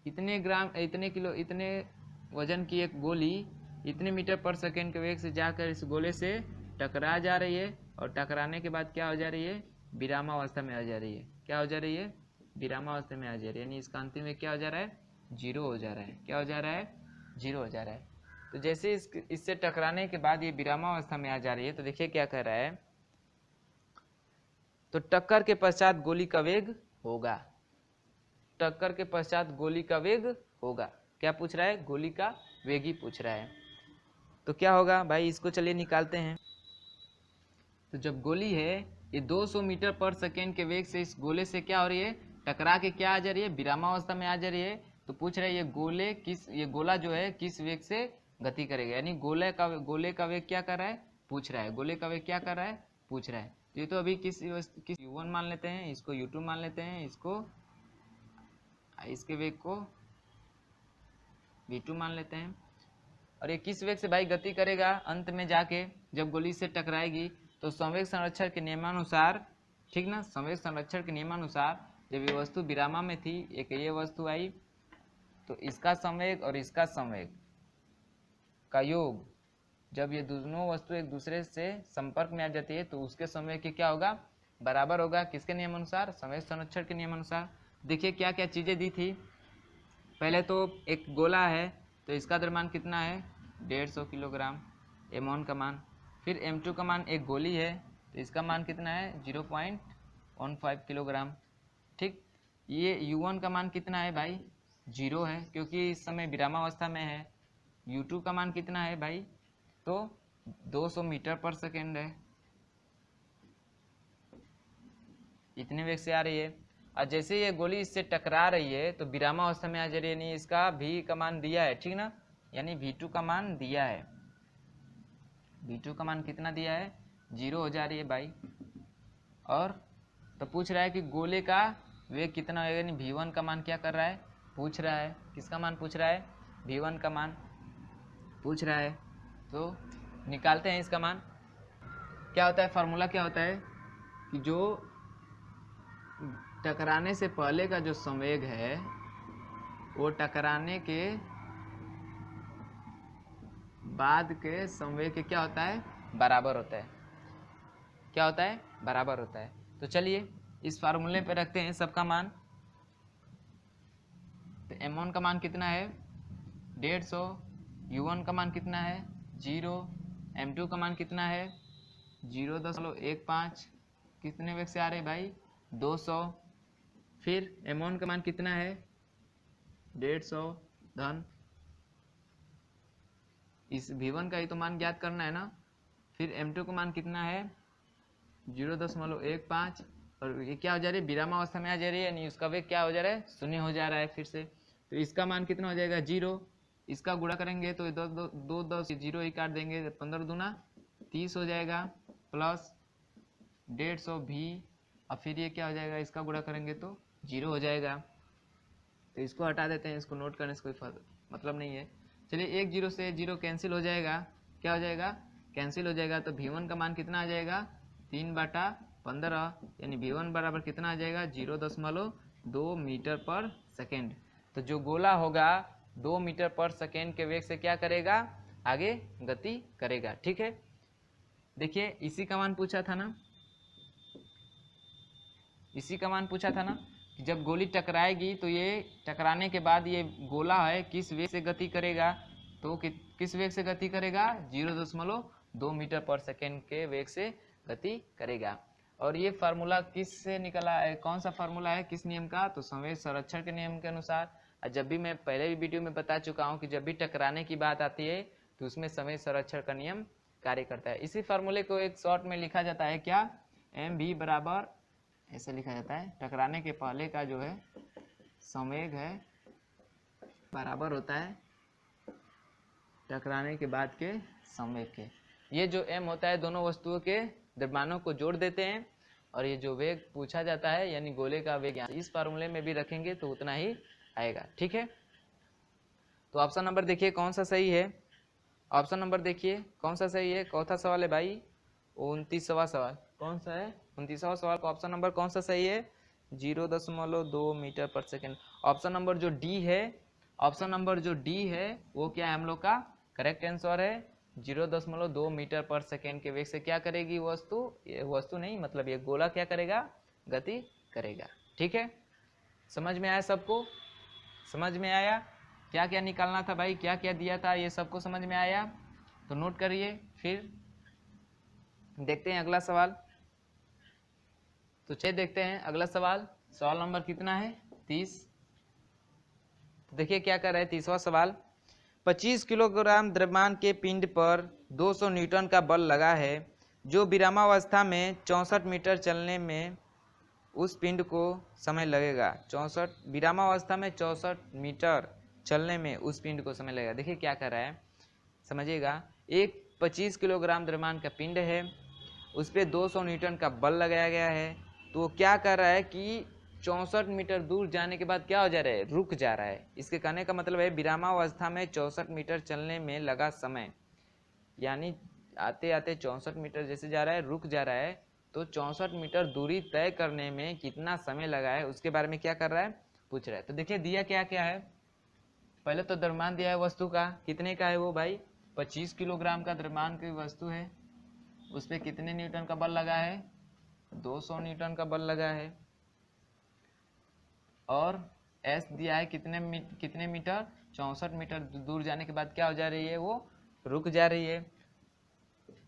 इतने ग्राम, इतने किलो, इतने वजन की एक गोली इतने मीटर पर सेकेंड के वेग से जाकर इस गोले से टकरा जा रही है और टकराने के बाद क्या हो जा रही है, विरामावस्था में आ जा रही है। क्या हो जा रही है, विरामावस्था में आ जा रही है, यानी इसका अंतिम वेग क्या हो जा रहा है, 0 हो जा रहा है। क्या हो जा रहा है, 0 हो जा रहा है। तो जैसे इससे टकराने के बाद ये विरामावस्था में आ जा रही है तो देखिए क्या कह रहा है, तो टक्कर के पश्चात गोली का वेग होगा, टक्कर के पश्चात गोली का वेग होगा। क्या पूछ रहा है, गोली का वेग ही पूछ रहा है। तो क्या होगा भाई, इसको चलिए निकालते हैं। तो जब गोली है ये 200 मीटर पर सेकेंड के वेग से इस गोले से क्या हो रही है, टकरा के क्या आ जा रही है, विरामावस्था में आ जा रही है। तो पूछ रहा है ये गोला जो है किस वेग से गति करेगा, यानी गोले का वेग क्या कर रहा है, पूछ रहा है। गोले का वेग क्या कर रहा है, पूछ रहा है। तो ये तो अभी किस u1 मान लेते हैं, इसको u2 मान लेते हैं, इसके वेग को v2 मान लेते हैं। और ये किस वेग से भाई गति करेगा, अंत में जाके जब गोली से टकराएगी तो संवेग संरक्षण के नियमानुसार, ठीक ना, संवेग संरक्षण के नियमानुसार जब ये वस्तु विरामा में थी, एक ये वस्तु आई तो इसका संवेग और इसका संवेग का योग, जब ये दोनों वस्तु एक दूसरे से संपर्क में आ जाती है तो उसके संवेग के क्या होगा, बराबर होगा। किसके नियमानुसार, संवेग संरक्षण के नियमानुसार। देखिए क्या क्या चीजें दी थी। पहले तो एक गोला है तो इसका द्रव्यमान कितना है, 150 किलोग्राम, m1 का मान। फिर m2 का मान, एक गोली है तो इसका मान कितना है, 0.15 किलोग्राम। ठीक, ये u1 का मान कितना है भाई, 0 है क्योंकि इस समय विरामावस्था में है। u2 का मान कितना है भाई, तो 200 मीटर पर सेकेंड है, इतने वेग से आ रही है। और जैसे ये गोली इससे टकरा रही है तो विरामावस्था में आ जा रही है, यानी इसका v का मान दिया है, ठीक ना, यानी v2 का मान दिया है। v2 का मान कितना दिया है, 0 हो जा रही है भाई। और तो पूछ रहा है कि गोले का वेग कितना होगा, यानी v1 का मान क्या कर रहा है, पूछ रहा है। किसका मान पूछ रहा है, v1 का मान पूछ रहा है। तो निकालते हैं इसका मान। क्या होता है, फार्मूला क्या होता है कि जो टकराने से पहले का जो संवेग है वो टकराने के बाद के संवेग के क्या होता है, बराबर होता है। क्या होता है, बराबर होता है। तो चलिए इस फार्मूले पे रखते हैं सबका मान। तो m1 का मान कितना है, 150, u1 का मान कितना है, 0, m2 का मान कितना है, 0.15, कितने वेग से आ रहे हैं भाई 200। फिर m1 का मान कितना है 150 धन इस v1 का ही तो मान ज्ञात करना है ना। फिर m2 का मान कितना है 0.15 और ये क्या हो जा रही है विरामावस्था में आ जा रही है, यानी उसका वेग क्या हो जा रहा है शून्य हो जा रहा है फिर से। तो इसका मान कितना हो जाएगा 0, इसका गुणा करेंगे तो दो 0 ही काट देंगे 15 दूना 30 हो जाएगा प्लस 150 भी, और फिर ये क्या हो जाएगा इसका गुणा करेंगे तो 0 हो जाएगा। तो इसको हटा देते हैं, इसको नोट करने से कोई मतलब नहीं है। चलिए एक 0 से 0 कैंसिल हो जाएगा, क्या हो जाएगा कैंसिल हो जाएगा। तो v1 का मान कितना आ जाएगा 3/15, यानी v1 बराबर कितना आ जाएगा 0.2 मीटर पर सेकेंड। तो जो गोला होगा 2 मीटर पर सेकेंड के वेग से क्या करेगा आगे गति करेगा। ठीक है, देखिए इसी का मान पूछा था ना, इसी का मान पूछा था ना कि जब गोली टकराएगी तो ये टकराने के बाद ये गोला है किस वेग से गति करेगा, तो किस वेग से गति करेगा 0.2 मीटर पर सेकेंड के वेग से गति करेगा। और ये फार्मूला किस से निकला है, कौन सा फार्मूला है किस नियम का, तो संवेग संरक्षण के नियम के अनुसार। जब भी मैं पहले भी वीडियो में बता चुका हूँ कि जब भी टकराने की बात आती है तो उसमें संवेग संरक्षण का नियम कार्य करता है। इसी फार्मूले को एक शॉर्ट में लिखा जाता है क्या mv बराबर ऐसे लिखा जाता है, टकराने के पहले का जो है संवेग है बराबर होता है टकराने के बाद के संवेग के। ये जो m होता है दोनों वस्तुओं के द्रव्यमानों को जोड़ देते हैं, और ये जो वेग पूछा जाता है यानी गोले का वेग इस फार्मूले में भी रखेंगे तो उतना ही आएगा। ठीक है, तो ऑप्शन नंबर देखिए कौन सा सही है, ऑप्शन नंबर देखिए कौन सा सही है। चौथा सवाल है भाई 29वां सवाल, कौन सा है 29वां सवाल का ऑप्शन नंबर कौन सा सही है 0.2 मीटर पर सेकेंड। ऑप्शन नंबर जो डी है, ऑप्शन नंबर जो डी है वो क्या है हम लोग का करेक्ट आंसर है 0.2 मीटर पर सेकेंड के वेग से क्या करेगी वस्तु, ये वस्तु नहीं मतलब ये गोला क्या करेगा गति करेगा। ठीक है, समझ में आया सबको, समझ में आया क्या क्या निकालना था भाई, क्या क्या दिया था, ये सबको समझ में आया तो नोट करिए। फिर देखते हैं अगला सवाल, तो चलिए देखते हैं अगला सवाल। सवाल नंबर कितना है 30। तो देखिए क्या कर रहा है 30वां सवाल। 25 किलोग्राम द्रव्यमान के पिंड पर 200 न्यूटन का बल लगा है, जो विरामावस्था में 64 मीटर चलने में उस पिंड को समय लगेगा। 64 विरामावस्था में 64 मीटर चलने में उस पिंड को समय लगेगा। देखिए क्या कर रहा है समझिएगा, एक 25 किलोग्राम द्रव्यमान का पिंड है, उस पर 200 न्यूटन का बल लगाया गया है, तो वो क्या कर रहा है कि 64 मीटर दूर जाने के बाद क्या हो जा रहा है रुक जा रहा है। इसके कहने का मतलब है विरामावस्था में 64 मीटर चलने में लगा समय, यानी आते आते 64 मीटर जैसे जा रहा है रुक जा रहा है, तो 64 मीटर दूरी तय करने में कितना समय लगा है उसके बारे में क्या कर रहा है पूछ रहा है। तो देखिए दिया क्या क्या है, पहले तो द्रव्यमान दिया है वस्तु का, कितने का है वो भाई 25 किलोग्राम का द्रव्यमान की वस्तु है, उस पर कितने न्यूटन का बल लगा है 200 न्यूटन का बल लगा है, और एस दिया है कितने मीटर 64 मीटर दूर जाने के बाद क्या हो जा रही है वो रुक जा रही है।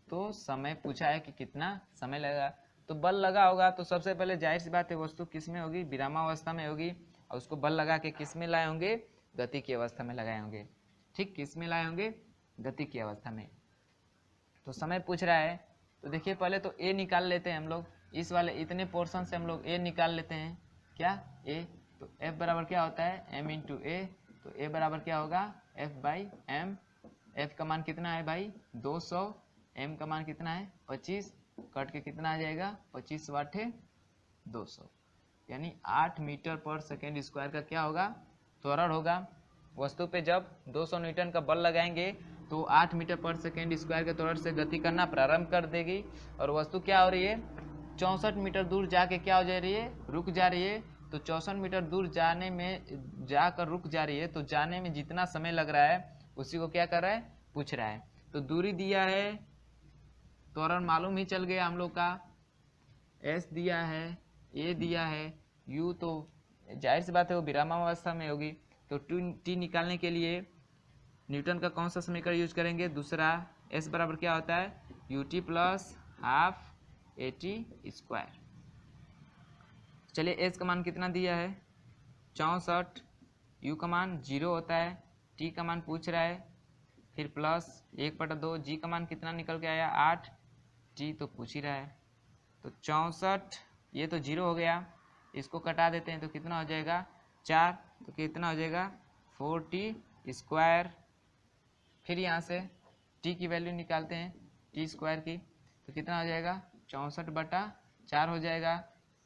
तो समय पूछा है कि कितना समय लगेगा, तो बल लगा होगा तो सबसे पहले जाहिर सी बात है वस्तु किस में होगी विरामावस्था में होगी, और उसको बल लगा के किस में लाए होंगे गति की अवस्था में लगाए होंगे। ठीक, किस में लाए होंगे गति की अवस्था में। तो समय पूछ रहा है, तो देखिए पहले तो ए निकाल लेते हैं हम लोग, इस वाले इतने पोर्शन से हम लोग ए निकाल लेते हैं, क्या ए, तो एफ बराबर क्या होता है एम इंटू ए, तो ए बराबर क्या होगा एफ बाई एम। एफ का मान कितना है भाई 200, एम का मान कितना है 25, कट के कितना आ जाएगा 25 वाटे 200, यानी 8 मीटर पर सेकेंड स्क्वायर का क्या होगा त्वरण होगा। वस्तु पे जब 200 न्यूटन का बल लगाएंगे तो 8 मीटर पर सेकेंड स्क्वायर के त्वरण से गति करना प्रारंभ कर देगी, और वस्तु क्या हो रही है 64 मीटर दूर जाके क्या हो जा रही है रुक जा रही है। तो 64 मीटर दूर जाने में जाकर रुक जा रही है, तो जाने में जितना समय लग रहा है उसी को क्या कर रहा है पूछ रहा है। तो दूरी दिया है, त्वरण मालूम ही चल गया हम लोग का, एस दिया है, ए दिया है, यू तो जाहिर सी बात है वो विरामावस्था में होगी, तो टी निकालने के लिए न्यूटन का कौन सा समीकरण यूज करेंगे दूसरा। एस बराबर क्या होता है U T plus half A T square, चलिए एस का मान कितना दिया है 64, यू का मान 0 होता है, टी का मान पूछ रहा है, फिर प्लस 1/2, जी का मान कितना निकल के आया 8, टी तो पूछ ही रहा है। तो 64, ये तो 0 हो गया, इसको कटा देते हैं तो कितना हो जाएगा 4, तो कितना हो जाएगा 4t²। फिर यहाँ से t की वैल्यू निकालते हैं t² की, तो कितना हो जाएगा 64/4 हो जाएगा।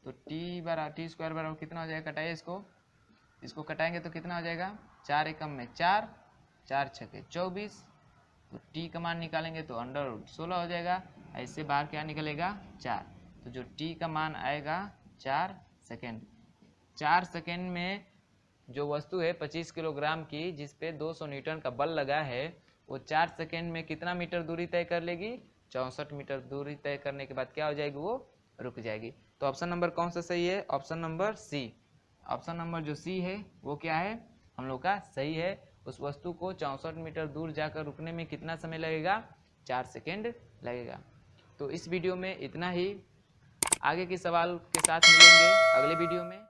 तो t² बराबर कितना हो जाएगा, कटाइए इसको कटाएंगे तो कितना हो जाएगा 4 एकम में 4, 4 छके 24, तो t का मान निकालेंगे तो √16 हो जाएगा। ऐसे बाहर क्या निकलेगा 4, तो जो t का मान आएगा 4 सेकेंड। 4 सेकेंड में जो वस्तु है 25 किलोग्राम की जिस पे 200 न्यूटन का बल लगा है, वो 4 सेकेंड में कितना मीटर दूरी तय कर लेगी 64 मीटर दूरी तय करने के बाद क्या हो जाएगी, वो रुक जाएगी। तो ऑप्शन नंबर कौन सा सही है, option number C. Option number जो सी है वो क्या है हम लोग का सही है। उस वस्तु को 64 मीटर दूर जाकर रुकने में कितना समय लगेगा 4 सेकेंड लगेगा। तो इस वीडियो में इतना ही, आगे के सवाल के साथ मिलेंगे अगले वीडियो में।